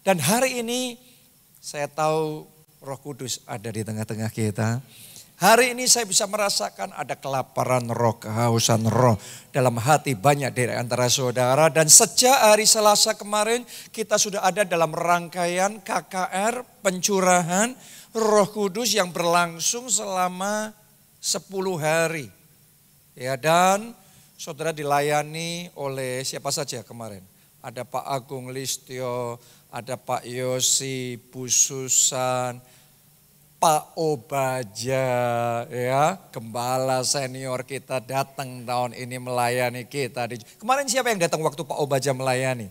Dan hari ini saya tahu Roh Kudus ada di tengah-tengah kita. Hari ini saya bisa merasakan ada kelaparan roh, kehausan roh dalam hati banyak dari antara saudara. Dan sejak hari Selasa kemarin kita sudah ada dalam rangkaian KKR pencurahan Roh Kudus yang berlangsung selama 10 hari. Ya, dan saudara dilayani oleh siapa saja kemarin? Ada Pak Agung Listio, ada Pak Yosi, Bu Susan, Pak Obaja, ya, gembala senior kita datang tahun ini melayani kita. Kemarin siapa yang datang waktu Pak Obaja melayani?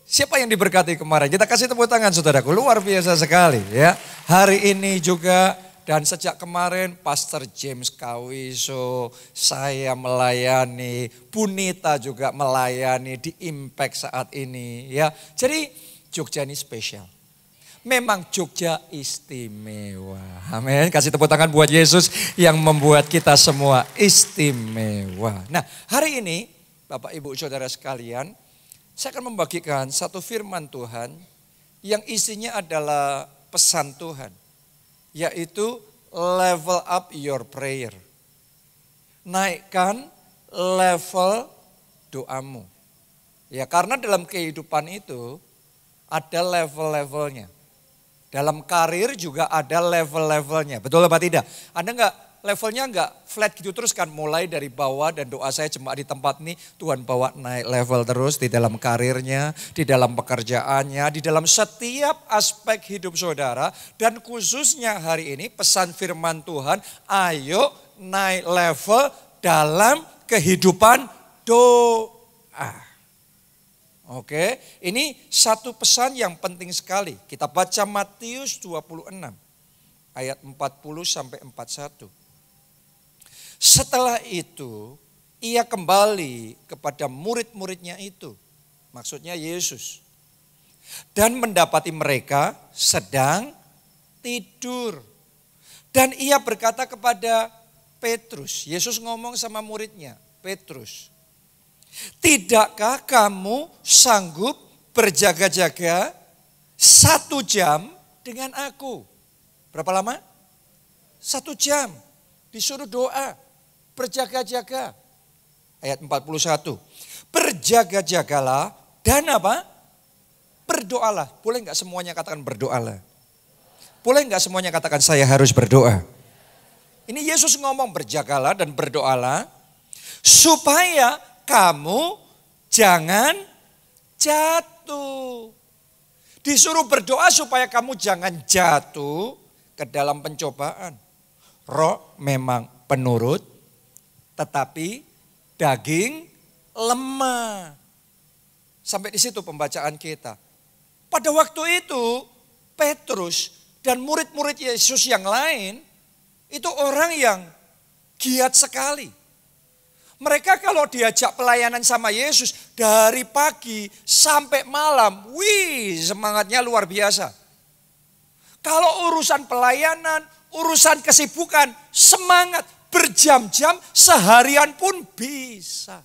Siapa yang diberkati kemarin? Kita kasih tepuk tangan saudaraku, luar biasa sekali ya. Hari ini juga dan sejak kemarin Pastor James Kawiso, saya melayani, Bunita juga melayani di Impact saat ini ya. Jadi Jogja ini spesial. Memang Jogja istimewa. Amin. Kasih tepuk tangan buat Yesus yang membuat kita semua istimewa. Nah, hari ini Bapak Ibu Saudara sekalian, saya akan membagikan satu firman Tuhan yang isinya adalah pesan Tuhan. Yaitu level up your prayer. Naikkan level doamu. Ya, karena dalam kehidupan itu ada level-levelnya. Dalam karir juga ada level-levelnya. Betul apa tidak? Ada enggak levelnya enggak flat gitu terus kan, mulai dari bawah, dan doa saya cuma di tempat ini Tuhan bawa naik level terus di dalam karirnya, di dalam pekerjaannya, di dalam setiap aspek hidup saudara. Dan khususnya hari ini pesan firman Tuhan, ayo naik level dalam kehidupan doa. Oke, ini satu pesan yang penting sekali. Kita baca Matius 26 ayat 40 sampai 41. Setelah itu ia kembali kepada murid-muridnya itu. Maksudnya Yesus. Dan mendapati mereka sedang tidur. Dan ia berkata kepada Petrus, Yesus ngomong sama muridnya, Petrus, tidakkah kamu sanggup berjaga-jaga 1 jam dengan aku? Berapa lama? 1 jam. Disuruh doa, berjaga-jaga. Ayat 41. Berjaga-jagalah dan apa? Berdoalah. Boleh enggak semuanya katakan berdoalah? Boleh enggak semuanya katakan saya harus berdoa? Ini Yesus ngomong berjagalah dan berdoalah supaya kamu jangan jatuh. Disuruh berdoa supaya kamu jangan jatuh ke dalam pencobaan. Roh memang penurut, tetapi daging lemah. Sampai di situ pembacaan kita. Pada waktu itu Petrus dan murid-murid Yesus yang lain itu orang yang giat sekali. Mereka kalau diajak pelayanan sama Yesus dari pagi sampai malam, wih semangatnya luar biasa. Kalau urusan pelayanan, urusan kesibukan, semangat berjam-jam, seharian pun bisa.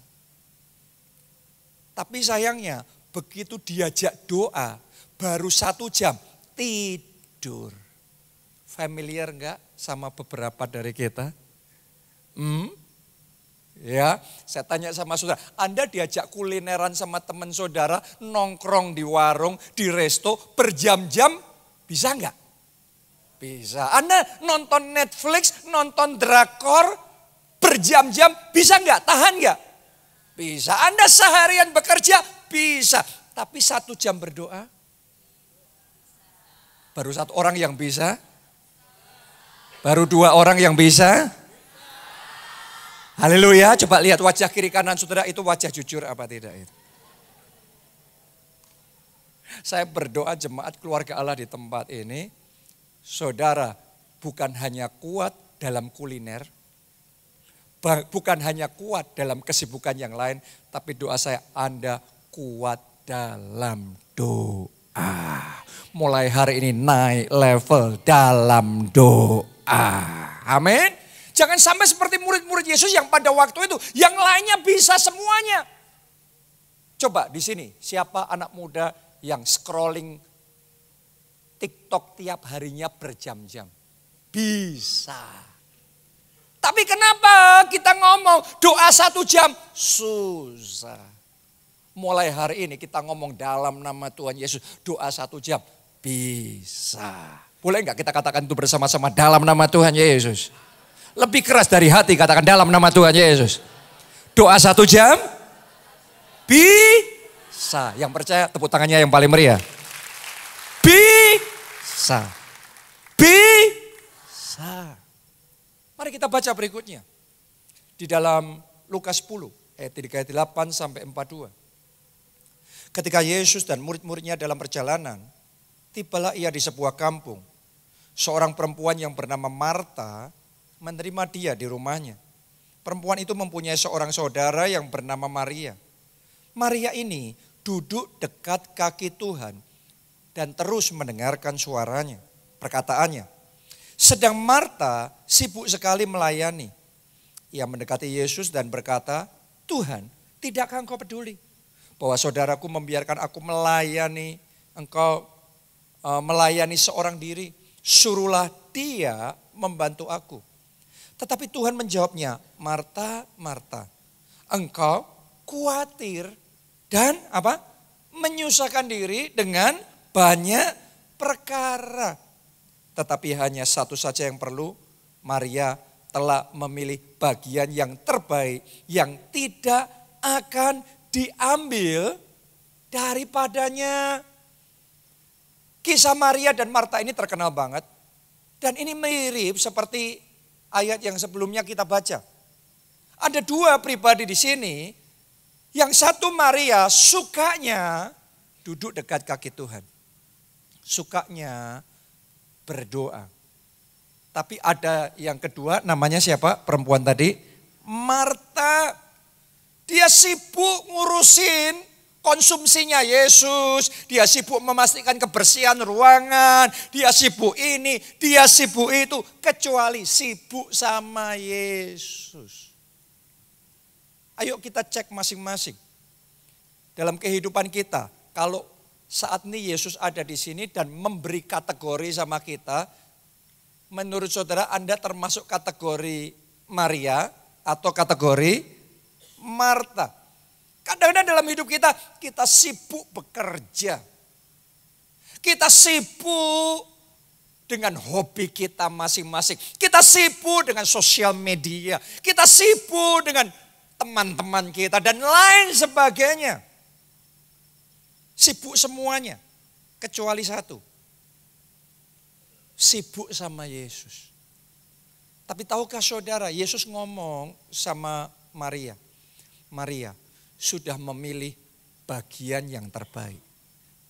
Tapi sayangnya begitu diajak doa, baru 1 jam tidur. Familiar enggak sama beberapa dari kita? Ya, saya tanya sama saudara, Anda diajak kulineran sama teman saudara, nongkrong di warung, di resto, berjam-jam, bisa enggak? Bisa. Anda nonton Netflix, nonton drakor, berjam-jam, bisa enggak? Tahan enggak? Bisa. Anda seharian bekerja, bisa. Tapi 1 jam berdoa, baru 1 orang yang bisa, baru 2 orang yang bisa. Haleluya, coba lihat wajah kiri kanan saudara, itu wajah jujur apa tidak itu. Saya berdoa jemaat keluarga Allah di tempat ini, saudara bukan hanya kuat dalam kuliner, bukan hanya kuat dalam kesibukan yang lain, tapi doa saya Anda kuat dalam doa. Mulai hari ini naik level dalam doa. Amin. Jangan sampai seperti murid-murid Yesus yang pada waktu itu, yang lainnya bisa semuanya. Coba di sini, siapa anak muda yang scrolling TikTok tiap harinya berjam-jam. Bisa. Tapi kenapa kita ngomong doa 1 jam? Susah. Mulai hari ini kita ngomong dalam nama Tuhan Yesus. Doa 1 jam. Bisa. Boleh enggak kita katakan itu bersama-sama dalam nama Tuhan Yesus? Lebih keras dari hati katakan dalam nama Tuhan Yesus. Doa 1 jam. Bisa. Yang percaya tepuk tangannya yang paling meriah. Bisa. Bisa. Mari kita baca berikutnya. Di dalam Lukas 10 ayat 38 sampai 42. Ketika Yesus dan murid-muridnya dalam perjalanan, tibalah ia di sebuah kampung. Seorang perempuan yang bernama Marta menerima dia di rumahnya. Perempuan itu mempunyai seorang saudara yang bernama Maria. Maria ini duduk dekat kaki Tuhan dan terus mendengarkan suaranya, perkataannya. Sedang Marta sibuk sekali melayani. Ia mendekati Yesus dan berkata, Tuhan, tidakkah engkau peduli bahwa saudaraku membiarkan aku melayani engkau melayani seorang diri? Suruhlah dia membantu aku. Tetapi Tuhan menjawabnya, Marta, Marta, engkau khawatir dan menyusahkan diri dengan banyak perkara. Tetapi hanya satu saja yang perlu. Maria telah memilih bagian yang terbaik yang tidak akan diambil daripadanya. Kisah Maria dan Marta ini terkenal banget. Dan ini mirip seperti ayat yang sebelumnya kita baca. Ada 2 pribadi di sini. Yang satu Maria sukanya duduk dekat kaki Tuhan. Sukanya berdoa. Tapi ada yang kedua namanya siapa? Perempuan tadi. Marta. Dia sibuk ngurusin konsumsinya Yesus. Dia sibuk memastikan kebersihan ruangan. Dia sibuk ini, dia sibuk itu. Kecuali sibuk sama Yesus. Ayo kita cek masing-masing. Dalam kehidupan kita, kalau saat ini Yesus ada di sini dan memberi kategori sama kita, menurut saudara Anda termasuk kategori Maria atau kategori Marta? Kadang-kadang dalam hidup kita sibuk bekerja. Kita sibuk dengan hobi kita masing-masing. Kita sibuk dengan sosial media. Kita sibuk dengan teman-teman kita dan lain sebagainya. Sibuk semuanya, kecuali satu. Sibuk sama Yesus. Tapi tahukah saudara, Yesus ngomong sama Maria. Maria sudah memilih bagian yang terbaik.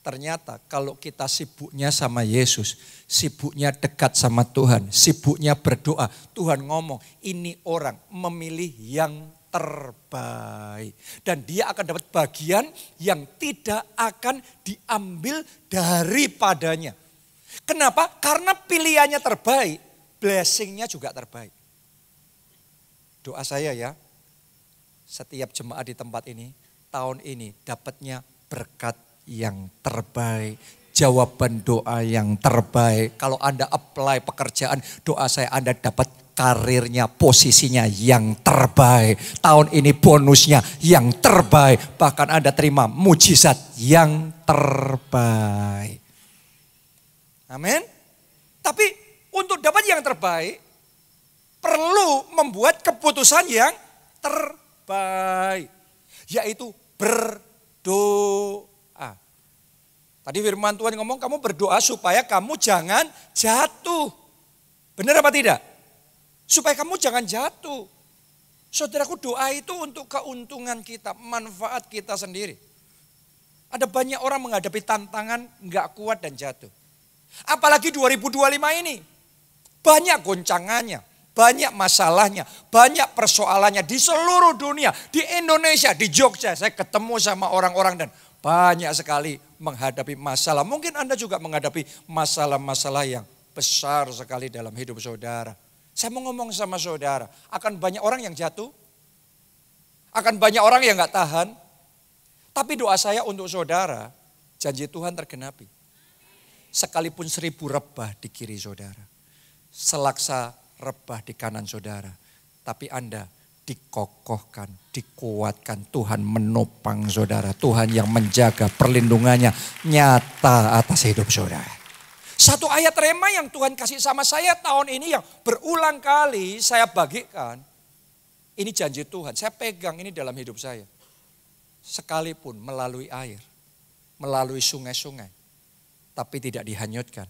Ternyata kalau kita sibuknya sama Yesus, sibuknya dekat sama Tuhan, sibuknya berdoa. Tuhan ngomong, ini orang memilih yang terbaik. Dan dia akan dapat bagian yang tidak akan diambil daripadanya. Kenapa? Karena pilihannya terbaik, blessingnya juga terbaik. Doa saya ya, setiap jemaat di tempat ini, tahun ini dapatnya berkat yang terbaik. Jawaban doa yang terbaik. Kalau Anda apply pekerjaan, doa saya Anda dapat karirnya, posisinya yang terbaik. Tahun ini bonusnya yang terbaik. Bahkan Anda terima mujizat yang terbaik. Amin. Tapi untuk dapat yang terbaik, perlu membuat keputusan yang terbaik. Yaitu berdoa. Tadi firman Tuhan ngomong, kamu berdoa supaya kamu jangan jatuh. Benar apa tidak? Supaya kamu jangan jatuh. Saudaraku, doa itu untuk keuntungan kita, manfaat kita sendiri. Ada banyak orang menghadapi tantangan gak kuat dan jatuh. Apalagi 2025 ini. Banyak goncangannya, banyak masalahnya, banyak persoalannya di seluruh dunia. Di Indonesia, di Jogja, saya ketemu sama orang-orang dan banyak sekali menghadapi masalah. Mungkin Anda juga menghadapi masalah-masalah yang besar sekali dalam hidup saudara. Saya mau ngomong sama saudara, akan banyak orang yang jatuh, akan banyak orang yang gak tahan. Tapi doa saya untuk saudara, janji Tuhan tergenapi. Sekalipun 1000 rebah di kiri saudara. Selaksa rebah di kanan saudara. Tapi Anda dikokohkan, dikuatkan. Tuhan menopang saudara. Tuhan yang menjaga perlindungannya nyata atas hidup saudara. Satu ayat rema yang Tuhan kasih sama saya tahun ini yang berulang kali saya bagikan. Ini janji Tuhan, saya pegang ini dalam hidup saya. Sekalipun melalui air, melalui sungai-sungai, tapi tidak dihanyutkan.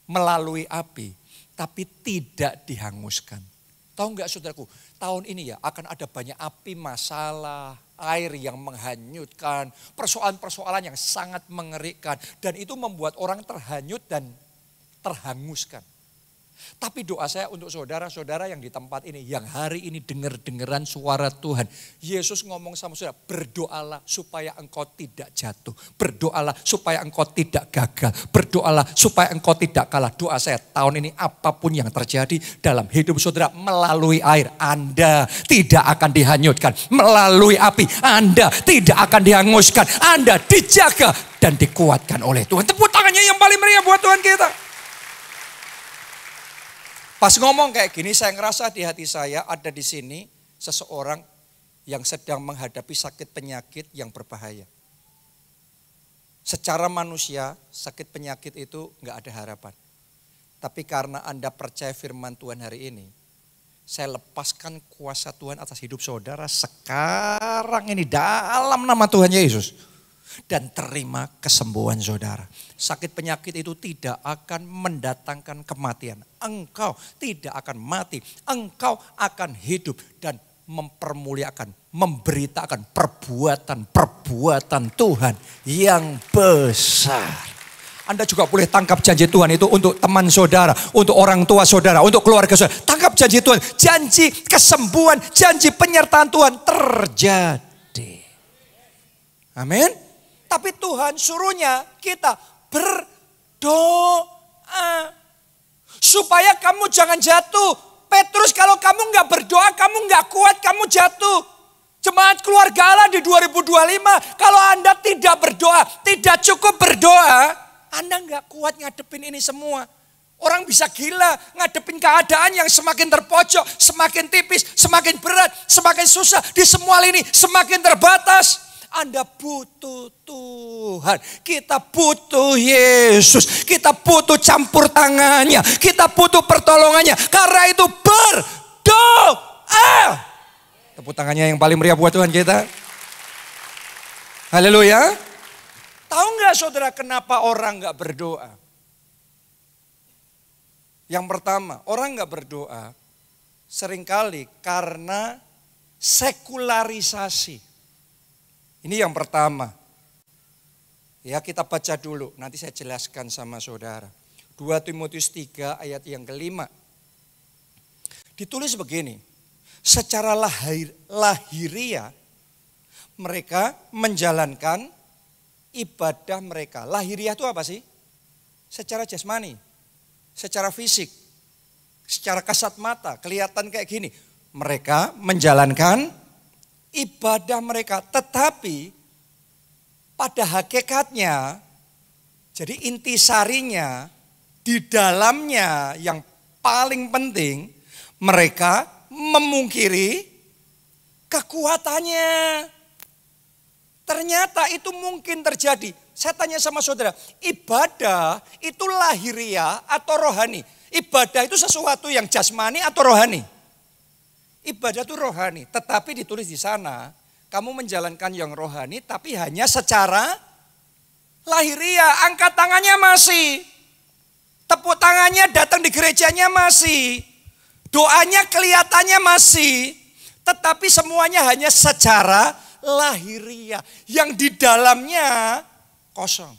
Melalui api, tapi tidak dihanguskan. Tahu enggak saudaraku, tahun ini ya akan ada banyak api masalah, air yang menghanyutkan, persoalan-persoalan yang sangat mengerikan. Dan itu membuat orang terhanyut dan terhanguskan. Tapi doa saya untuk saudara-saudara yang di tempat ini, yang hari ini dengar-dengaran suara Tuhan. Yesus ngomong sama saudara, berdoalah supaya engkau tidak jatuh. Berdoalah supaya engkau tidak gagal. Berdoalah supaya engkau tidak kalah. Doa saya tahun ini apapun yang terjadi dalam hidup saudara melalui air, Anda tidak akan dihanyutkan. Melalui api, Anda tidak akan dihanguskan. Anda dijaga dan dikuatkan oleh Tuhan. Tepuk tangannya yang paling meriah buat Tuhan kita. Pas ngomong kayak gini, saya ngerasa di hati saya ada di sini seseorang yang sedang menghadapi sakit penyakit yang berbahaya. Secara manusia, sakit penyakit itu nggak ada harapan. Tapi karena Anda percaya firman Tuhan hari ini, saya lepaskan kuasa Tuhan atas hidup saudara sekarang ini dalam nama Tuhan Yesus. Dan terima kesembuhan saudara. Sakit penyakit itu tidak akan mendatangkan kematian. Engkau tidak akan mati. Engkau akan hidup dan mempermuliakan, memberitakan perbuatan-perbuatan Tuhan yang besar. Anda juga boleh tangkap janji Tuhan itu untuk teman saudara, untuk orang tua saudara, untuk keluarga saudara. Tangkap janji Tuhan, janji kesembuhan, janji penyertaan Tuhan terjadi. Amin. Tapi Tuhan suruhnya kita berdoa. Supaya kamu jangan jatuh. Petrus, kalau kamu nggak berdoa, kamu nggak kuat, kamu jatuh. Jemaat keluarga Allah di 2025, kalau Anda tidak berdoa, tidak cukup berdoa, Anda nggak kuat ngadepin ini semua. Orang bisa gila ngadepin keadaan yang semakin terpojok, semakin tipis, semakin berat, semakin susah. Di semua lini semakin terbatas. Anda butuh Tuhan, kita butuh Yesus, kita butuh campur tangannya, kita butuh pertolongannya. Karena itu berdoa. Tepuk tangannya yang paling meriah buat Tuhan kita. Haleluya. Tahu nggak saudara kenapa orang nggak berdoa? Yang pertama, orang nggak berdoa seringkali karena sekularisasi. Ini yang pertama. Ya, kita baca dulu, nanti saya jelaskan sama saudara. 2 Timotius 3 ayat yang kelima. Ditulis begini, secara lahiriah mereka menjalankan ibadah mereka. Lahiriah itu apa sih? Secara jasmani, secara fisik, secara kasat mata, kelihatan kayak gini. Mereka menjalankan ibadah mereka, tetapi pada hakikatnya, jadi intisarinya, di dalamnya yang paling penting, mereka memungkiri kekuatannya. Ternyata itu mungkin terjadi. Saya tanya sama saudara, ibadah itu lahiriah atau rohani? Ibadah itu sesuatu yang jasmani atau rohani? Ibadah itu rohani, tetapi ditulis di sana, kamu menjalankan yang rohani tapi hanya secara lahiriah. Angkat tangannya masih, tepuk tangannya datang di gerejanya masih, doanya kelihatannya masih, tetapi semuanya hanya secara lahiriah. Yang di dalamnya kosong,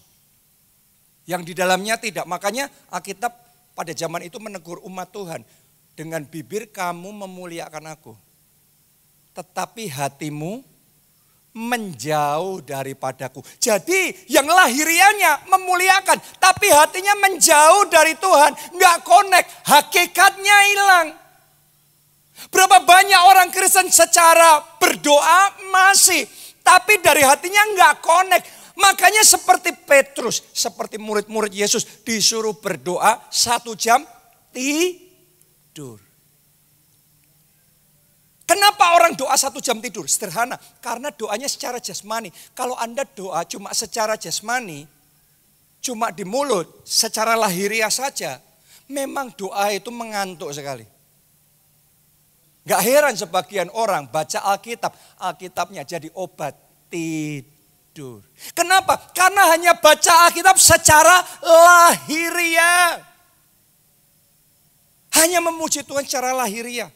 yang di dalamnya tidak. Makanya Alkitab pada zaman itu menegur umat Tuhan. Dengan bibir kamu memuliakan aku, tetapi hatimu menjauh daripadaku. Jadi yang lahiriahnya memuliakan, tapi hatinya menjauh dari Tuhan. Nggak connect, hakikatnya hilang. Berapa banyak orang Kristen secara berdoa masih, tapi dari hatinya nggak connect. Makanya seperti Petrus, seperti murid-murid Yesus disuruh berdoa 1 jam tidur. Kenapa orang doa 1 jam tidur? Sederhana, karena doanya secara jasmani. Kalau Anda doa cuma secara jasmani, cuma di mulut, secara lahiriah saja, memang doa itu mengantuk sekali. Gak heran sebagian orang baca Alkitab, Alkitabnya jadi obat tidur. Kenapa? Karena hanya baca Alkitab secara lahiriah. Hanya memuji Tuhan secara lahiriah.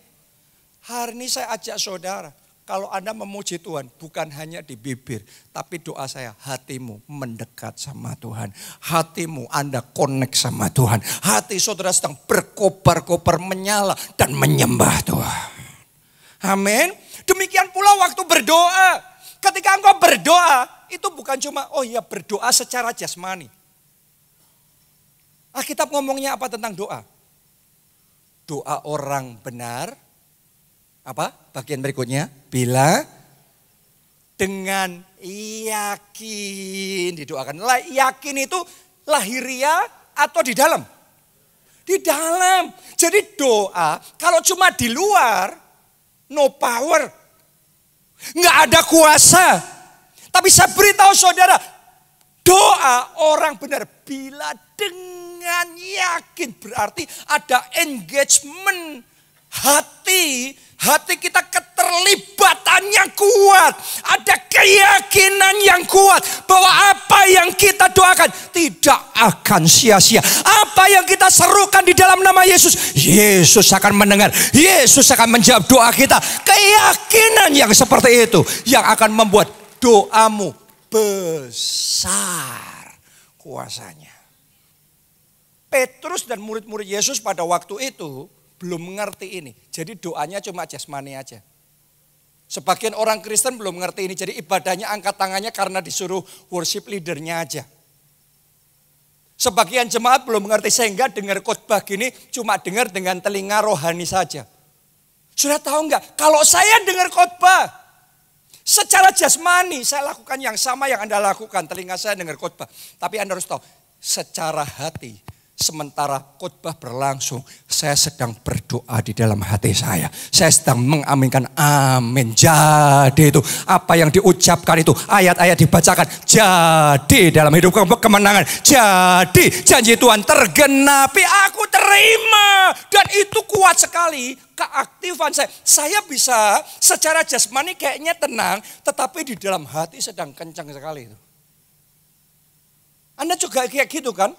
Hari ini saya ajak saudara, kalau Anda memuji Tuhan bukan hanya di bibir, tapi doa saya, hatimu mendekat sama Tuhan. Hatimu Anda connect sama Tuhan. Hati saudara sedang berkobar-kobar menyala dan menyembah Tuhan. Amin. Demikian pula waktu berdoa. Ketika engkau berdoa, itu bukan cuma berdoa secara jasmani. Alkitab ngomongnya apa tentang doa? Doa orang benar. Apa? Bagian berikutnya. Bila dengan yakin didoakan. Yakin itu lahiriah atau di dalam? Di dalam. Jadi doa kalau cuma di luar, no power. Nggak ada kuasa. Tapi saya beritahu saudara, doa orang benar bila dengan yakin berarti ada engagement hati. Hati kita keterlibatan yang kuat. Ada keyakinan yang kuat bahwa apa yang kita doakan tidak akan sia-sia. Apa yang kita serukan di dalam nama Yesus, Yesus akan mendengar. Yesus akan menjawab doa kita. Keyakinan yang seperti itu yang akan membuat doamu besar kuasanya. Petrus dan murid-murid Yesus pada waktu itu belum mengerti ini. Jadi doanya cuma jasmani aja. Sebagian orang Kristen belum mengerti ini. Jadi ibadahnya angkat tangannya karena disuruh worship leadernya aja. Sebagian jemaat belum mengerti sehingga dengar khotbah gini cuma dengar dengan telinga rohani saja. Sudah tahu enggak? Kalau saya dengar khotbah secara jasmani, saya lakukan yang sama yang Anda lakukan. Telinga saya dengar khotbah. Tapi Anda harus tahu, secara hati, sementara khotbah berlangsung, saya sedang berdoa di dalam hati saya. Saya sedang mengaminkan amin. Jadi itu apa yang diucapkan itu, ayat-ayat dibacakan, jadi dalam hidup kemenangan. Jadi janji Tuhan tergenapi, aku terima. Dan itu kuat sekali keaktifan saya. Saya bisa secara jasmani kayaknya tenang, tetapi di dalam hati sedang kencang sekali itu. Anda juga kayak gitu kan?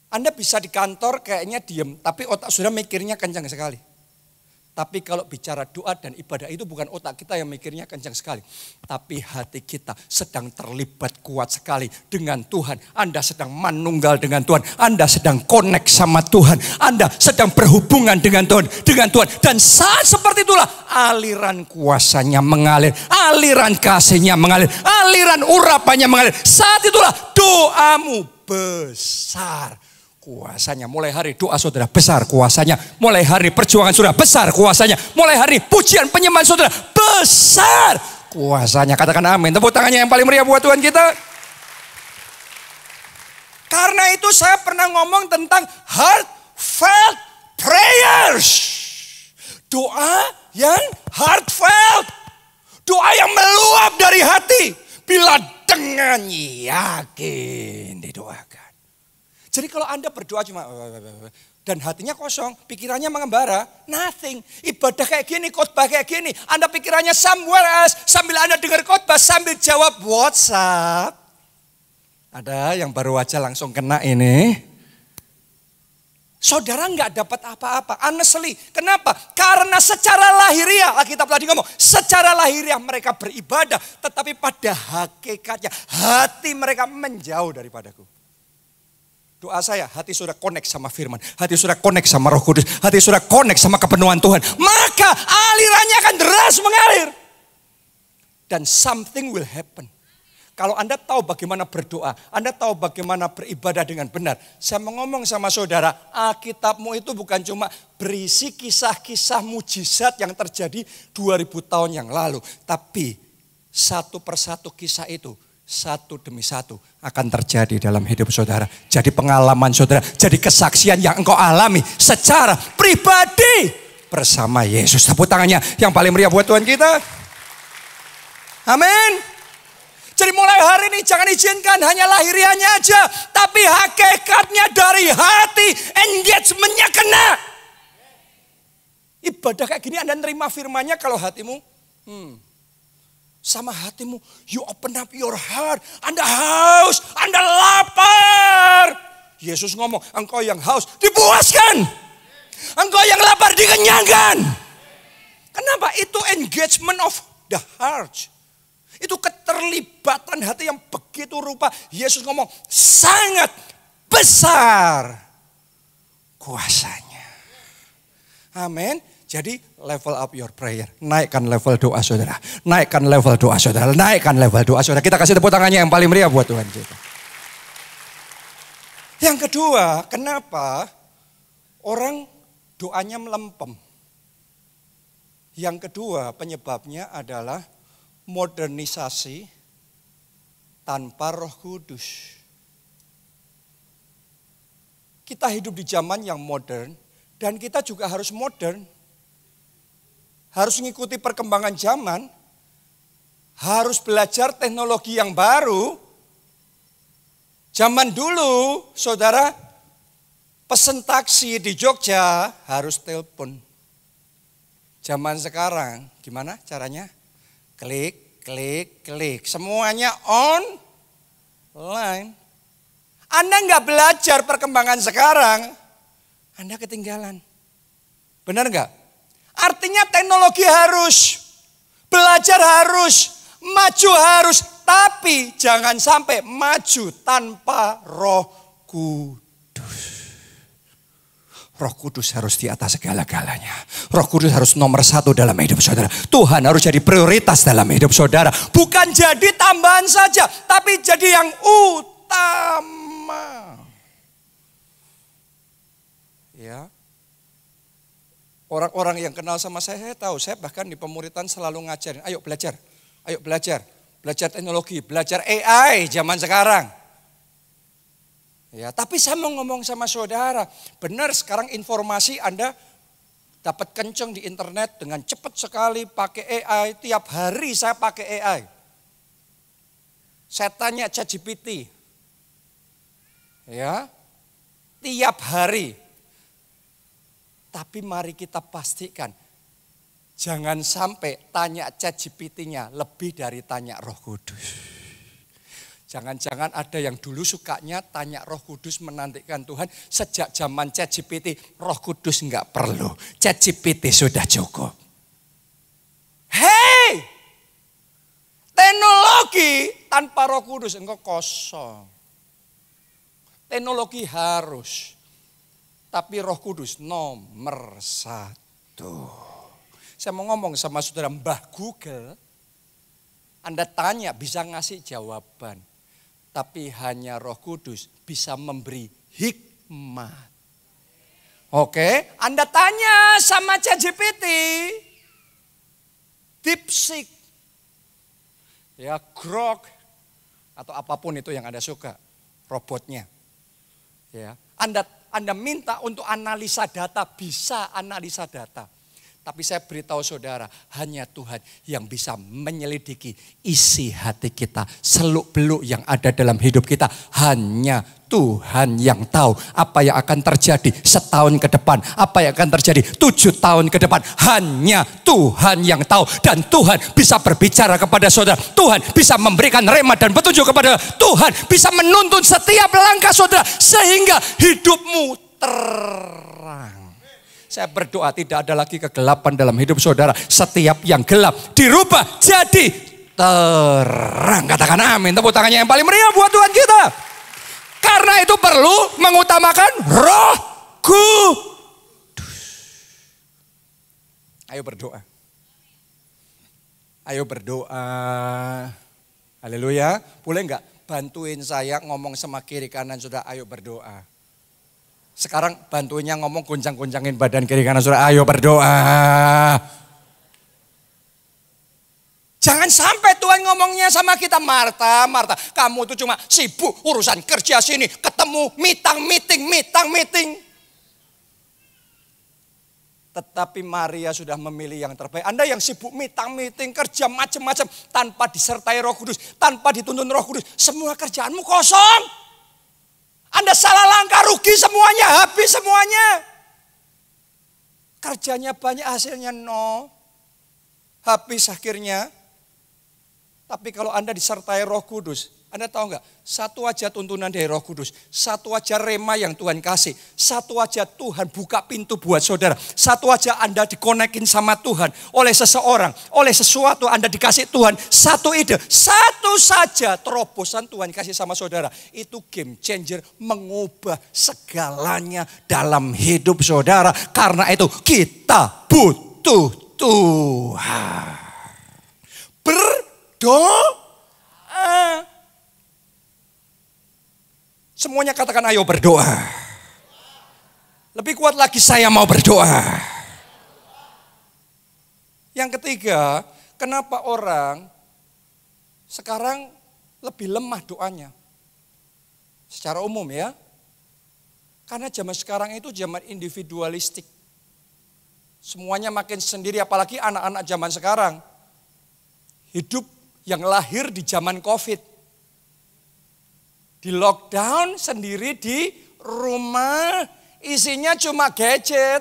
Anda bisa di kantor kayaknya diem, tapi otak sudah mikirnya kencang sekali. Tapi kalau bicara doa dan ibadah itu bukan otak kita yang mikirnya kencang sekali. Tapi hati kita sedang terlibat kuat sekali dengan Tuhan. Anda sedang manunggal dengan Tuhan. Anda sedang connect sama Tuhan. Anda sedang berhubungan dengan Tuhan. Dan saat seperti itulah aliran kuasanya mengalir. Aliran kasihnya mengalir. Aliran urapannya mengalir. Saat itulah doamu besar kuasanya. Mulai hari doa saudara besar kuasanya. Mulai hari perjuangan saudara besar kuasanya. Mulai hari pujian penyembahan saudara besar kuasanya. Katakan amin. Tepuk tangannya yang paling meriah buat Tuhan kita. Karena itu saya pernah ngomong tentang heartfelt prayers. Doa yang heartfelt. Doa yang meluap dari hati. Bila dengan yakin didoakan. Jadi kalau Anda berdoa cuma dan hatinya kosong, pikirannya mengembara, nothing. Ibadah kayak gini, khotbah kayak gini, Anda pikirannya somewhere else, sambil Anda dengar khotbah, sambil jawab WhatsApp. Ada yang baru aja langsung kena ini. Saudara nggak dapat apa-apa, honestly. Kenapa? Karena secara lahiriah, Alkitab tadi ngomong, secara lahiriah mereka beribadah, tetapi pada hakikatnya hati mereka menjauh daripadaku. Doa saya, hati sudah connect sama firman. Hati sudah connect sama Roh Kudus. Hati sudah connect sama kepenuhan Tuhan. Maka alirannya akan deras mengalir. Dan something will happen. Kalau Anda tahu bagaimana berdoa, Anda tahu bagaimana beribadah dengan benar. Saya mau ngomong sama saudara, Alkitabmu itu bukan cuma berisi kisah-kisah mujizat yang terjadi 2000 tahun yang lalu. Tapi satu persatu kisah itu satu demi satu akan terjadi dalam hidup saudara. Jadi pengalaman saudara, jadi kesaksian yang engkau alami secara pribadi bersama Yesus. Tepuk tangannya yang paling meriah buat Tuhan kita. Amin. Jadi mulai hari ini jangan izinkan hanya lahiriahnya aja, tapi hakikatnya dari hati, engagementnya kena. Ibadah kayak gini Anda nerima firman-Nya kalau hatimu sama hatimu, you open up your heart. Anda haus, Anda lapar. Yesus ngomong, engkau yang haus dipuaskan. Engkau yang lapar dikenyangkan. Kenapa? Itu engagement of the heart. Itu keterlibatan hati yang begitu rupa. Yesus ngomong, sangat besar kuasanya. Amin. Jadi level up your prayer. Naikkan level doa saudara. Naikkan level doa saudara. Naikkan level doa saudara. Kita kasih tepuk tangannya yang paling meriah buat Tuhan kita. Yang kedua, kenapa orang doanya melempem? Yang kedua penyebabnya adalah modernisasi tanpa Roh Kudus. Kita hidup di zaman yang modern dan kita juga harus modern. Harus mengikuti perkembangan zaman, harus belajar teknologi yang baru. Zaman dulu, saudara, pesen taksi di Jogja harus telepon. Zaman sekarang, gimana caranya? Klik, klik, klik. Semuanya online. Anda nggak belajar perkembangan sekarang, Anda ketinggalan. Benar nggak? Artinya teknologi harus, belajar harus, maju harus. Tapi jangan sampai maju tanpa Roh Kudus. Roh Kudus harus di atas segala-galanya. Roh Kudus harus nomor satu dalam hidup saudara. Tuhan harus jadi prioritas dalam hidup saudara. Bukan jadi tambahan saja, tapi jadi yang utama. Ya. Orang-orang yang kenal sama saya tahu, saya bahkan di pemuritan selalu ngajarin, ayo belajar teknologi, belajar AI zaman sekarang. Ya, tapi saya mau ngomong sama saudara, benar sekarang informasi Anda dapat kenceng di internet dengan cepat sekali pakai AI, tiap hari saya pakai AI. Saya tanya ChatGPT, ya, tiap hari. Tapi mari kita pastikan, jangan sampai tanya ChatGPT-nya lebih dari tanya Roh Kudus. Jangan-jangan ada yang dulu sukanya tanya Roh Kudus menantikan Tuhan. Sejak zaman ChatGPT, Roh Kudus enggak perlu. ChatGPT sudah cukup. Hei! Teknologi tanpa Roh Kudus engkau kosong. Teknologi harus. Tapi Roh Kudus nomor satu. Saya mau ngomong sama saudara, Mbah Google. Anda tanya bisa ngasih jawaban. Tapi hanya Roh Kudus bisa memberi hikmat. Oke, Anda tanya sama ChatGPT. DeepSeek. Ya, Grok. Atau apapun itu yang Anda suka. Robotnya. Ya, Anda minta untuk analisa data, bisa analisa data. Tapi saya beritahu saudara, hanya Tuhan yang bisa menyelidiki isi hati kita. Seluk-beluk yang ada dalam hidup kita. Hanya Tuhan yang tahu apa yang akan terjadi setahun ke depan. Apa yang akan terjadi 7 tahun ke depan. Hanya Tuhan yang tahu. Dan Tuhan bisa berbicara kepada saudara. Tuhan bisa memberikan rema dan petunjuk kepada Tuhan. Bisa menuntun setiap langkah saudara. Sehingga hidupmu terang. Saya berdoa tidak ada lagi kegelapan dalam hidup saudara. Setiap yang gelap dirubah jadi terang. Katakan amin. Tepuk tangannya yang paling meriah buat Tuhan kita. Karena itu perlu mengutamakan Roh Kudus. Ayo berdoa. Ayo berdoa. Haleluya. Boleh enggak bantuin saya ngomong sama kiri kanan saudara, ayo berdoa. Sekarang bantuinnya ngomong goncang-goncangin badan kiri kanan saudara, ayo berdoa. Jangan sampai Tuhan ngomongnya sama kita, Marta, Marta, kamu tuh cuma sibuk urusan kerja sini, ketemu, meeting. Tetapi Maria sudah memilih yang terbaik. Anda yang sibuk meeting, kerja macam-macam tanpa disertai Roh Kudus, tanpa dituntun Roh Kudus, semua kerjaanmu kosong. Anda salah langkah, rugi semuanya, habis semuanya. Kerjanya banyak, hasilnya no. Habis akhirnya. Tapi kalau Anda disertai Roh Kudus, Anda tahu nggak? Satu aja tuntunan dari Roh Kudus, satu aja rema yang Tuhan kasih, satu aja Tuhan buka pintu buat saudara, satu aja Anda dikonekin sama Tuhan oleh seseorang, oleh sesuatu Anda dikasih Tuhan, satu ide, satu saja terobosan Tuhan kasih sama saudara, itu game changer, mengubah segalanya dalam hidup saudara. Karena itu kita butuh Tuhan. Berdoa. Semuanya katakan ayo berdoa. Lebih kuat lagi, saya mau berdoa. Yang ketiga, kenapa orang sekarang lebih lemah doanya? Secara umum ya. Karena zaman sekarang itu zaman individualistik. Semuanya makin sendiri, apalagi anak-anak zaman sekarang. Hidup yang lahir di zaman COVID. Di lockdown sendiri di rumah, isinya cuma gadget.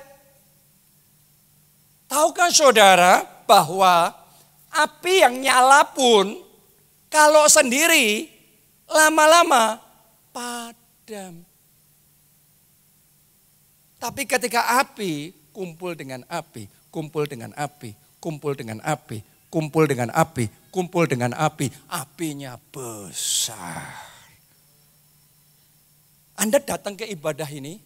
Tahukah saudara bahwa api yang nyala pun kalau sendiri lama-lama padam. Tapi ketika api kumpul dengan api, kumpul dengan api, kumpul dengan api, kumpul dengan api, kumpul dengan api, apinya besar. Anda datang ke ibadah ini,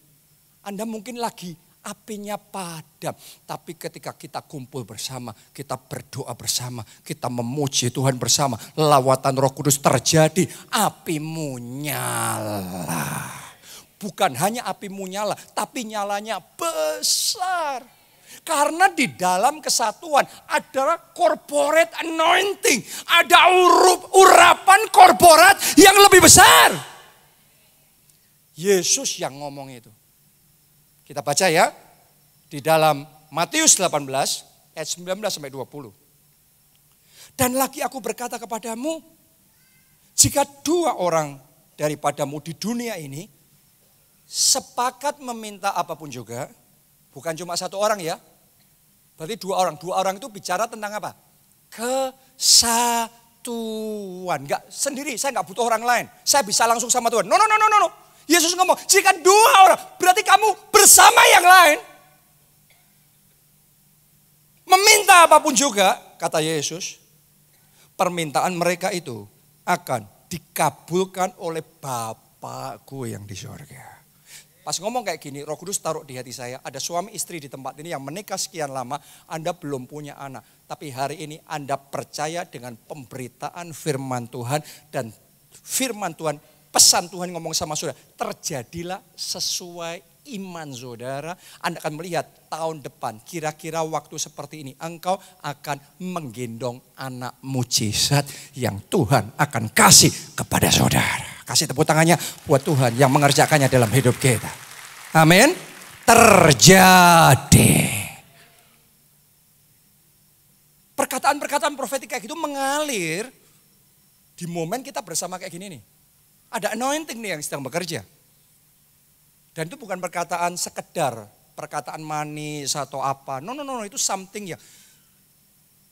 Anda mungkin lagi apinya padam. Tapi ketika kita kumpul bersama, kita berdoa bersama, kita memuji Tuhan bersama, lawatan Roh Kudus terjadi, apimu nyala. Bukan hanya apimu nyala, tapi nyalanya besar. Karena di dalam kesatuan ada corporate anointing, ada urapan korporat yang lebih besar. Yesus yang ngomong itu. Kita baca ya. Di dalam Matius 18 ayat 19 sampai 20. Dan lagi aku berkata kepadamu, jika dua orang daripadamu di dunia ini sepakat meminta apapun juga, bukan cuma satu orang ya. Berarti dua orang. Dua orang itu bicara tentang apa? Kesatuan. Enggak sendiri, saya enggak butuh orang lain. Saya bisa langsung sama Tuhan. No. Yesus ngomong, jika dua orang, berarti kamu bersama yang lain. Meminta apapun juga, kata Yesus, permintaan mereka itu akan dikabulkan oleh Bapakku yang di surga. Pas ngomong kayak gini, Roh Kudus taruh di hati saya, ada suami istri di tempat ini yang menikah sekian lama, Anda belum punya anak. Tapi hari ini Anda percaya dengan pemberitaan firman Tuhan, dan firman Tuhan, pesan Tuhan ngomong sama saudara, terjadilah sesuai iman saudara. Anda akan melihat tahun depan, kira-kira waktu seperti ini, engkau akan menggendong anak mujizat yang Tuhan akan kasih kepada saudara. Kasih tepuk tangannya buat Tuhan yang mengerjakannya dalam hidup kita. Amin. Terjadi. Perkataan-perkataan profetik kayak gitu mengalir di momen kita bersama kayak gini nih. Ada anointing nih yang sedang bekerja. Dan itu bukan perkataan sekedar, perkataan manis atau apa. No, itu something yang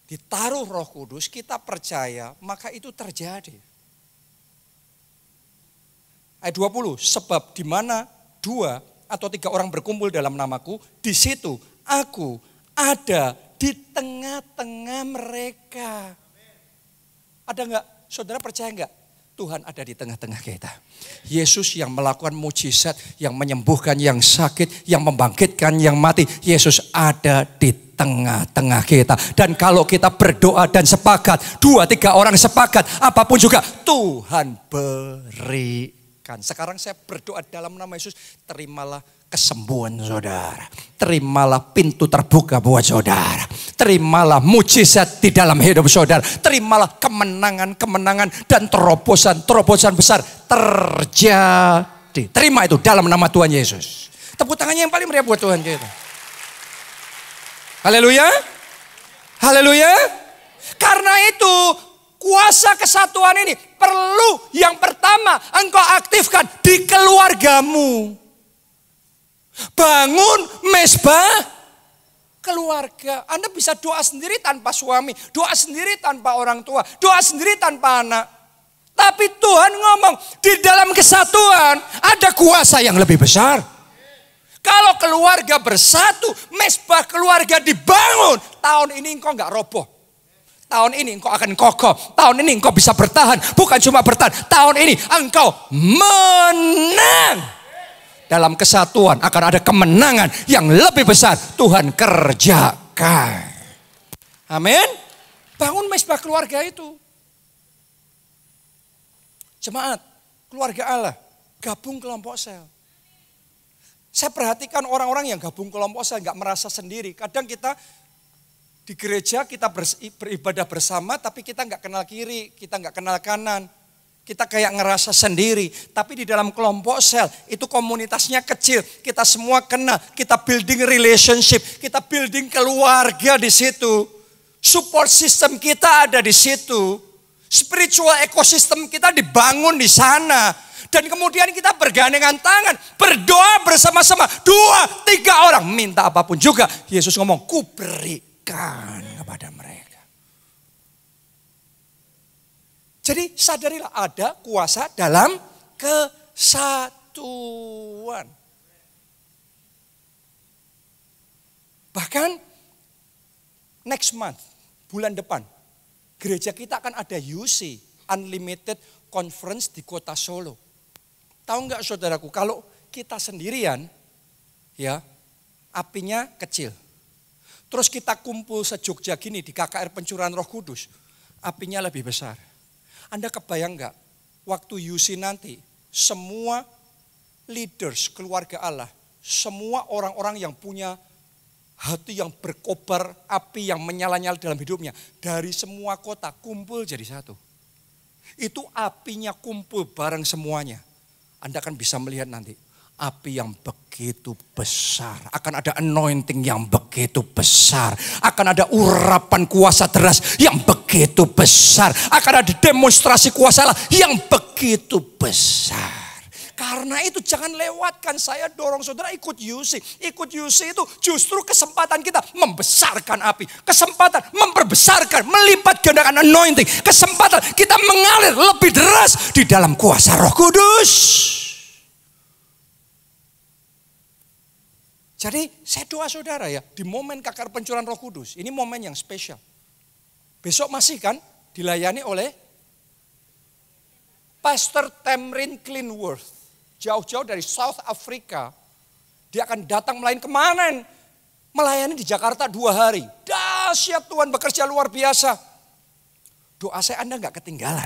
ditaruh Roh Kudus, kita percaya, maka itu terjadi. Ayat 20, sebab di mana 2 atau 3 orang berkumpul dalam namaku, di situ aku ada di tengah-tengah mereka. Ada enggak? Saudara percaya enggak? Tuhan ada di tengah-tengah kita. Yesus yang melakukan mujizat, yang menyembuhkan yang sakit, yang membangkitkan yang mati. Yesus ada di tengah-tengah kita. Dan kalau kita berdoa dan sepakat, 2-3 orang sepakat, apapun juga Tuhan berikan. sembuhkan. Sekarang saya berdoa dalam nama Yesus, terimalah kesembuhan saudara. Terimalah pintu terbuka buat saudara. Terimalah mujizat di dalam hidup saudara. Terimalah kemenangan-kemenangan dan terobosan-terobosan besar terjadi. Terima itu dalam nama Tuhan Yesus. Tepuk tangannya yang paling meriah buat Tuhan kita. Haleluya. Haleluya. Karena itu kuasa kesatuan ini perlu yang pertama engkau aktifkan di keluargamu. Bangun mezbah keluarga. Anda bisa doa sendiri tanpa suami, doa sendiri tanpa orang tua, doa sendiri tanpa anak. Tapi Tuhan ngomong di dalam kesatuan ada kuasa yang lebih besar. Kalau keluarga bersatu, mezbah keluarga dibangun, tahun ini engkau enggak roboh. Tahun ini engkau akan kokoh. Tahun ini engkau bisa bertahan. Bukan cuma bertahan. Tahun ini engkau menang. Dalam kesatuan akan ada kemenangan yang lebih besar. Tuhan kerjakan. Amin. Bangun mezbah keluarga itu. Jemaat, keluarga Allah. Gabung kelompok sel. Saya perhatikan orang-orang yang gabung kelompok sel gak merasa sendiri. Kadang kita di gereja kita beribadah bersama tapi kita nggak kenal kiri, kita nggak kenal kanan. Kita kayak ngerasa sendiri. Tapi di dalam kelompok sel itu komunitasnya kecil. Kita semua kenal, kita building relationship, kita building keluarga di situ. Support system kita ada di situ. Spiritual ecosystem kita dibangun di sana. Dan kemudian kita bergandengan tangan, berdoa bersama-sama. 2, 3 orang minta apapun juga. Yesus ngomong, ku berikan kepada mereka. Jadi sadarilah ada kuasa dalam kesatuan. Bahkan next month, bulan depan, gereja kita akan ada UC, Unlimited Conference di kota Solo. Tahu nggak saudaraku, kalau kita sendirian, ya apinya kecil. Terus kita kumpul se-Jogja gini di KKR Pencurahan Roh Kudus, apinya lebih besar. Anda kebayang nggak, waktu UC nanti, semua leaders keluarga Allah, semua orang-orang yang punya hati yang berkobar, api yang menyala-nyala dalam hidupnya, dari semua kota kumpul jadi satu. Itu apinya kumpul bareng semuanya. Anda akan bisa melihat nanti api yang begitu besar. Akan ada anointing yang begitu besar. Akan ada urapan kuasa deras yang begitu besar. Akan ada demonstrasi kuasa Allah yang begitu besar. Karena itu jangan lewatkan, saya dorong saudara ikut UC. Ikut UC itu justru kesempatan kita membesarkan api. Kesempatan memperbesarkan, melipat gandakan anointing. Kesempatan kita mengalir lebih deras di dalam kuasa Roh Kudus. Jadi saya doa saudara ya, di momen KKR Pencurahan Roh Kudus, ini momen yang spesial. Besok masih kan dilayani oleh Pastor Tamrin Cleanworth. Jauh-jauh dari South Africa, dia akan datang melayani kemana? Melayani di Jakarta 2 hari. Dahsyat, Tuhan bekerja luar biasa. Doa saya Anda gak ketinggalan.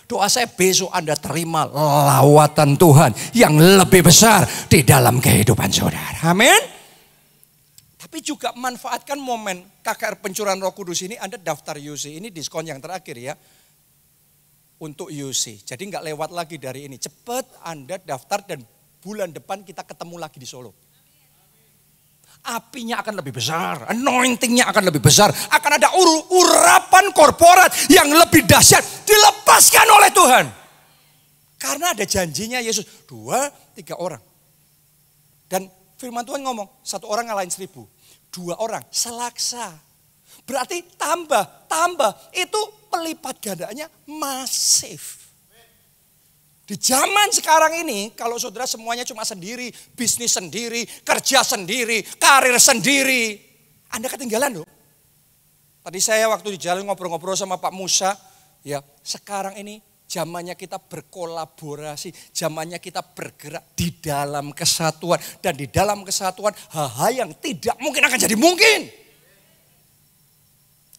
Doa saya besok Anda terima lawatan Tuhan yang lebih besar di dalam kehidupan saudara. Amin. Tapi juga manfaatkan momen KKR Pencurahan Roh Kudus ini, Anda daftar UC. Ini diskon yang terakhir ya. Untuk UC. Jadi nggak lewat lagi dari ini. Cepat Anda daftar dan bulan depan kita ketemu lagi di Solo. Apinya akan lebih besar. Anointingnya akan lebih besar. Akan ada urapan korporat yang lebih dahsyat. Dilepaskan oleh Tuhan. Karena ada janjinya Yesus. 2, 3 orang. Dan firman Tuhan ngomong. 1 orang ngalahin 1000. 2 orang selaksa. Berarti tambah. Itu pelipat gandanya masif. Di zaman sekarang ini, kalau saudara semuanya cuma sendiri, bisnis sendiri, kerja sendiri, karir sendiri, Anda ketinggalan loh. Tadi saya waktu di jalan ngobrol-ngobrol sama Pak Musa, ya sekarang ini zamannya kita berkolaborasi, zamannya kita bergerak di dalam kesatuan. Dan di dalam kesatuan hal-hal yang tidak mungkin akan jadi mungkin.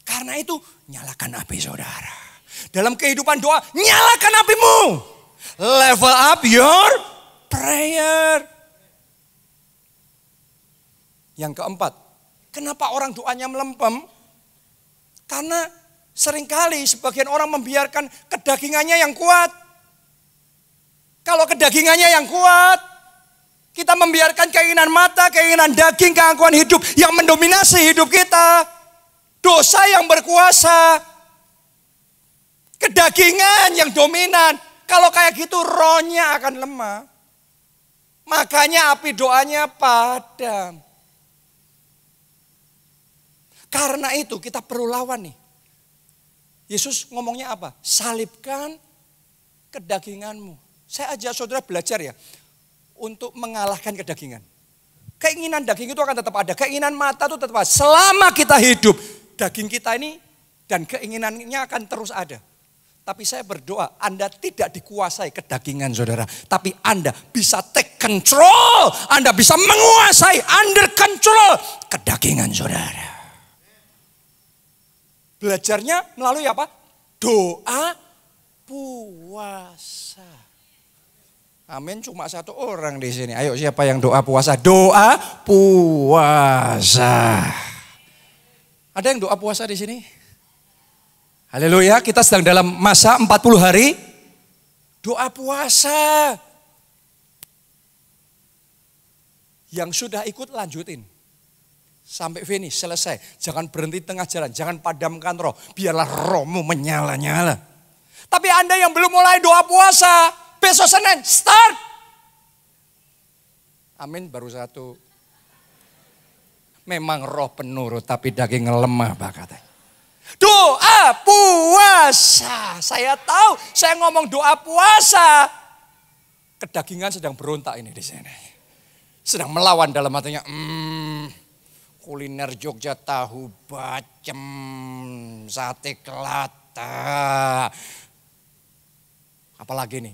Karena itu nyalakan api saudara. Dalam kehidupan doa nyalakan apimu. Level up your prayer. Yang keempat, kenapa orang doanya melempem? Karena seringkali sebagian orang membiarkan kedagingannya yang kuat. Kalau kedagingannya yang kuat, kita membiarkan keinginan mata, keinginan daging, keangkuhan hidup yang mendominasi hidup kita. Dosa yang berkuasa. Kedagingan yang dominan. Kalau kayak gitu rohnya akan lemah. Makanya api doanya padam. Karena itu kita perlu lawan nih. Yesus ngomongnya apa? Salibkan kedaginganmu. Saya ajak saudara belajar ya. Untuk mengalahkan kedagingan. Keinginan daging itu akan tetap ada. Keinginan mata itu tetap ada. Selama kita hidup, daging kita ini dan keinginannya akan terus ada. Tapi saya berdoa Anda tidak dikuasai kedagingan saudara. Tapi Anda bisa take control. Anda bisa menguasai, under control kedagingan saudara. Belajarnya melalui apa? Doa, puasa. Amin, cuma satu orang di sini. Ayo siapa yang doa puasa? Doa puasa. Ada yang doa puasa di sini? Haleluya, kita sedang dalam masa 40 hari doa puasa. Yang sudah ikut lanjutin. Sampai finish, selesai. Jangan berhenti tengah jalan, jangan padamkan roh. Biarlah rohmu menyala-nyala. Tapi Anda yang belum mulai doa puasa, besok Senin, start. Amin, baru satu. Memang roh penurut, tapi daging lemah Pak katanya. Doa puasa. Saya tahu, saya ngomong doa puasa. Kedagingan sedang berontak ini di sini. Sedang melawan dalam hatinya. Kuliner Jogja tahu bacem, sate kelata. Apalagi nih?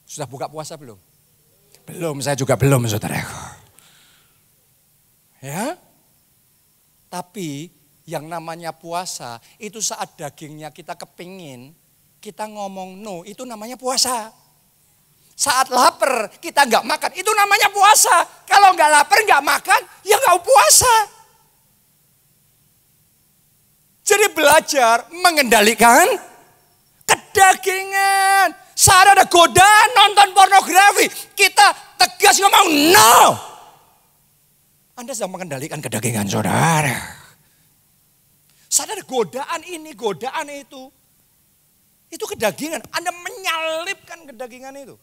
Sudah buka puasa belum? Belum, saya juga belum saudaraku. Ya? Tapi yang namanya puasa itu saat dagingnya kita kepingin, kita ngomong no, itu namanya puasa. Saat lapar kita nggak makan, itu namanya puasa. Kalau nggak lapar nggak makan, ya nggak puasa. Jadi belajar mengendalikan kedagingan. Saat ada godaan nonton pornografi, kita tegas ngomong no. Anda sedang mengendalikan kedagingan saudara. Saat ada godaan ini, godaan itu kedagingan. Anda menyalipkan kedagingan itu.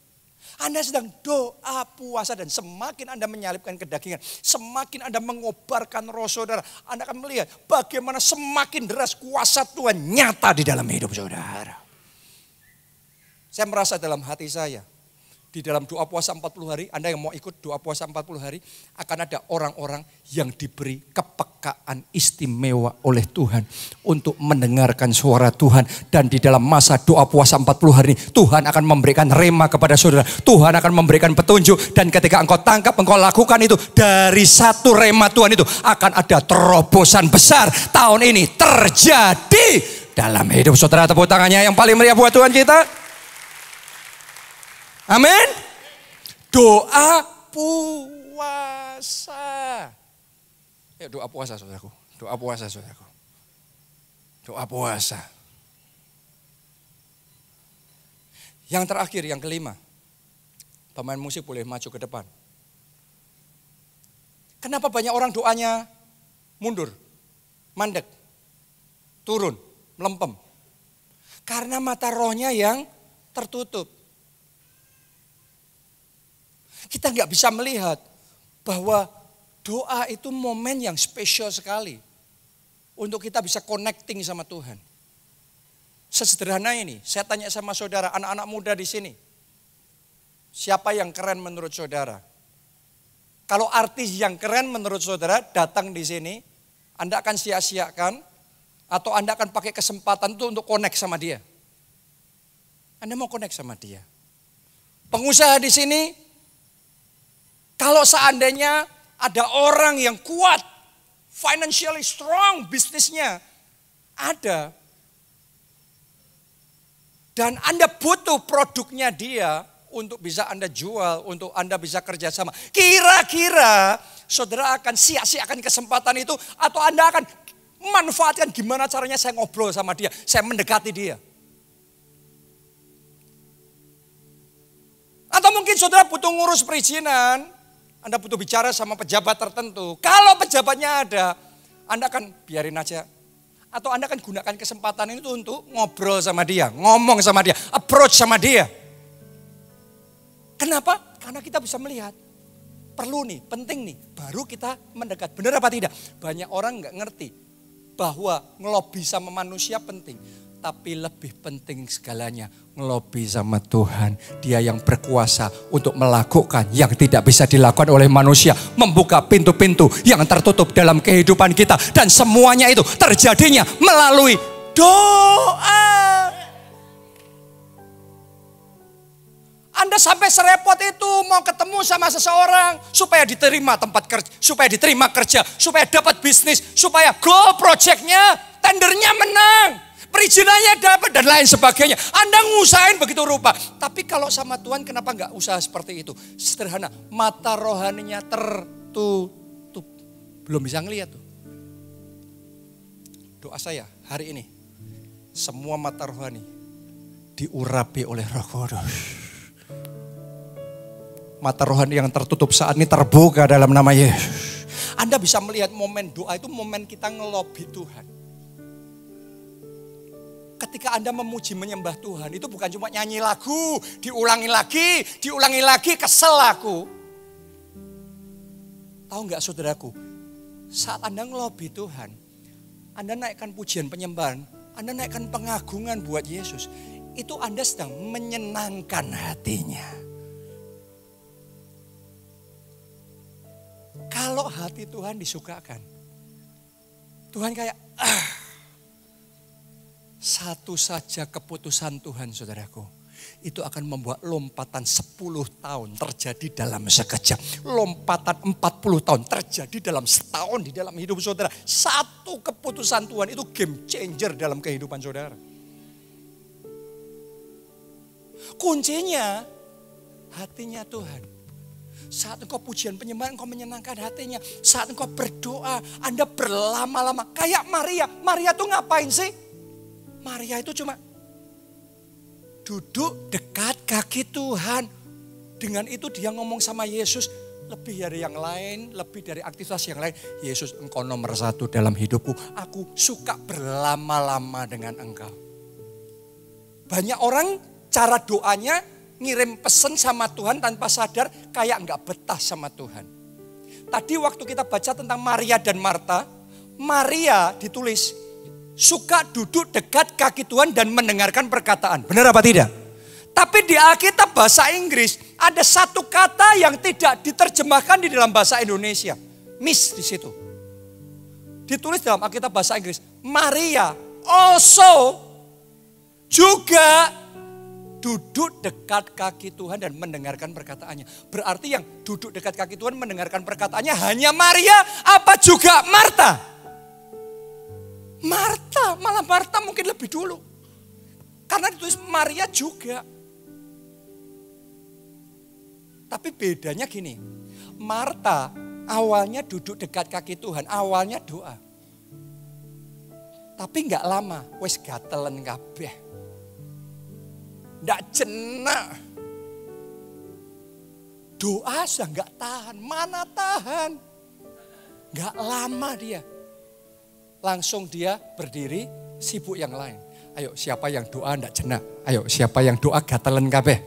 Anda sedang doa puasa dan semakin Anda menyalipkan kedagingan, semakin Anda mengobarkan roh saudara, Anda akan melihat bagaimana semakin deras kuasa Tuhan nyata di dalam hidup saudara. Saya merasa dalam hati saya, di dalam doa puasa 40 hari, Anda yang mau ikut doa puasa 40 hari, akan ada orang-orang yang diberi kepekaan istimewa oleh Tuhan untuk mendengarkan suara Tuhan. Dan di dalam masa doa puasa 40 hari, Tuhan akan memberikan rema kepada saudara. Tuhan akan memberikan petunjuk. Dan ketika engkau tangkap, engkau lakukan itu, dari satu rema Tuhan itu akan ada terobosan besar tahun ini terjadi dalam hidup saudara. Tepuk tangannya yang paling meriah buat Tuhan kita. Amin. Doa puasa. Ya doa puasa saudaraku. Doa puasa saudaraku. Doa puasa. Yang terakhir, yang kelima. Pemain musik boleh maju ke depan. Kenapa banyak orang doanya mundur, mandek, turun, melempem? Karena mata rohnya yang tertutup. Kita nggak bisa melihat bahwa doa itu momen yang spesial sekali untuk kita bisa connecting sama Tuhan. Sesederhana ini, saya tanya sama saudara, anak-anak muda di sini, siapa yang keren menurut saudara? Kalau artis yang keren menurut saudara datang di sini, Anda akan sia-siakan atau Anda akan pakai kesempatan itu untuk connect sama dia? Anda mau connect sama dia? Pengusaha di sini, kalau seandainya ada orang yang kuat, financially strong bisnisnya, ada. Dan Anda butuh produknya dia untuk bisa Anda jual, untuk Anda bisa kerjasama. Kira-kira saudara akan sia-siakan kesempatan itu atau Anda akan manfaatkan gimana caranya saya ngobrol sama dia, saya mendekati dia. Atau mungkin saudara butuh ngurus perizinan, Anda butuh bicara sama pejabat tertentu. Kalau pejabatnya ada, Anda akan biarin aja. Atau Anda akan gunakan kesempatan itu untuk ngobrol sama dia, ngomong sama dia, approach sama dia. Kenapa? Karena kita bisa melihat, perlu nih, penting nih, baru kita mendekat. Benar apa tidak? Banyak orang nggak ngerti bahwa ngelobi sama manusia penting. Tapi lebih penting segalanya, ngelobi sama Tuhan. Dia yang berkuasa untuk melakukan yang tidak bisa dilakukan oleh manusia. Membuka pintu-pintu yang tertutup dalam kehidupan kita. Dan semuanya itu terjadinya melalui doa. Anda sampai serepot itu mau ketemu sama seseorang supaya diterima tempat kerja, supaya diterima kerja, supaya dapat bisnis, supaya goal projectnya, tendernya menang. Perizinannya dapat dan lain sebagainya. Anda ngusahain begitu rupa. Tapi kalau sama Tuhan kenapa nggak usaha seperti itu? Sederhana, mata rohaninya tertutup. Belum bisa ngelihat tuh. Doa saya hari ini, semua mata rohani diurapi oleh Roh Kudus. Mata rohani yang tertutup saat ini terbuka dalam nama Yesus. Anda bisa melihat momen doa itu momen kita ngelobi Tuhan. Ketika Anda memuji menyembah Tuhan itu bukan cuma nyanyi lagu, diulangi lagi, kesel aku. Tahu nggak saudaraku, saat Anda ngelobi Tuhan, Anda naikkan pujian penyembahan, Anda naikkan pengagungan buat Yesus, itu Anda sedang menyenangkan hatinya. Kalau hati Tuhan disukakan, Tuhan kayak satu saja keputusan Tuhan saudaraku, itu akan membuat lompatan 10 tahun terjadi dalam sekejap. Lompatan 40 tahun terjadi dalam setahun di dalam hidup saudara. Satu keputusan Tuhan itu game changer dalam kehidupan saudara. Kuncinya hatinya Tuhan. Saat engkau pujian penyembahan, engkau menyenangkan hatinya. Saat engkau berdoa, Anda berlama-lama. Kayak Maria. Maria tuh ngapain sih? Maria itu cuma duduk dekat kaki Tuhan. Dengan itu dia ngomong sama Yesus. Lebih dari yang lain, lebih dari aktivitas yang lain. Yesus, engkau nomor 1 dalam hidupku. Aku suka berlama-lama dengan engkau. Banyak orang cara doanya ngirim pesan sama Tuhan tanpa sadar kayak enggak betah sama Tuhan. Tadi waktu kita baca tentang Maria dan Marta, Maria ditulis suka duduk dekat kaki Tuhan dan mendengarkan perkataan. Benar apa tidak? Tapi di Alkitab bahasa Inggris ada satu kata yang tidak diterjemahkan di dalam bahasa Indonesia. Miss di situ. Ditulis dalam Alkitab bahasa Inggris. Maria also juga duduk dekat kaki Tuhan dan mendengarkan perkataannya. Berarti yang duduk dekat kaki Tuhan mendengarkan perkataannya hanya Maria apa juga Marta? Marta, malah Marta mungkin lebih dulu. Karena ditulis Maria juga. Tapi bedanya gini, Marta awalnya duduk dekat kaki Tuhan, awalnya doa. Tapi gak lama, wes gatelen kabeh. Nggak jenak. Doa sudah gak tahan, mana tahan. Gak lama dia. Langsung dia berdiri sibuk yang lain. Ayo siapa yang doa ndak jenak. Ayo siapa yang doa gatelen kabeh.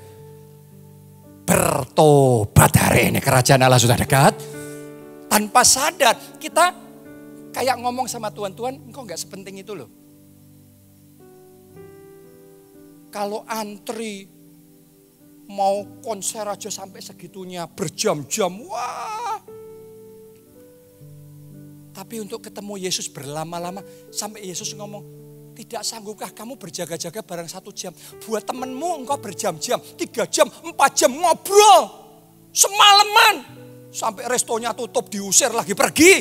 Bertobat hari ini, kerajaan Allah sudah dekat. Tanpa sadar kita kayak ngomong sama Tuhan, Tuhan engkau gak sepenting itu loh. Kalau antri mau konser aja sampai segitunya berjam-jam, wah. Tapi untuk ketemu Yesus berlama-lama sampai Yesus ngomong, tidak sanggupkah kamu berjaga-jaga barang 1 jam. Buat temenmu engkau berjam-jam, 3 jam, 4 jam ngobrol. Semalaman. Sampai restonya tutup, diusir lagi pergi.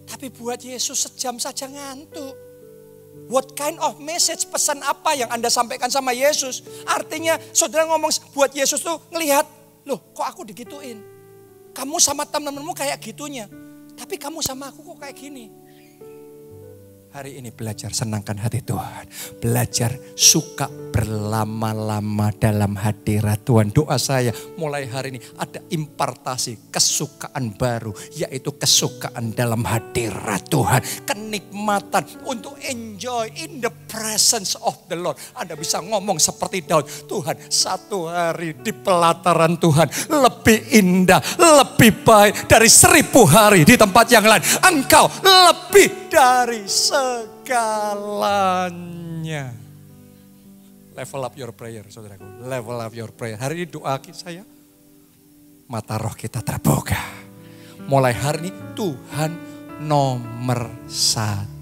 Tapi buat Yesus sejam saja ngantuk. What kind of message, pesan apa yang Anda sampaikan sama Yesus? Artinya saudara ngomong buat Yesus tuh ngelihat, loh kok aku digituin? Kamu sama teman-temanmu kayak gitunya, tapi kamu sama aku kok kayak gini? Hari ini belajar senangkan hati Tuhan. Belajar suka berlama-lama dalam hadirat Tuhan. Doa saya mulai hari ini ada impartasi kesukaan baru. Yaitu kesukaan dalam hadirat Tuhan. Kenikmatan untuk enjoy in the presence of the Lord. Anda bisa ngomong seperti Daud. Tuhan, satu hari di pelataran Tuhan lebih indah, lebih baik dari 1000 hari di tempat yang lain. Engkau lebih dari segalanya. Level up your prayer, saudaraku. Level up your prayer. Hari ini doa saya, mata roh kita terbuka. Mulai hari ini Tuhan nomor 1.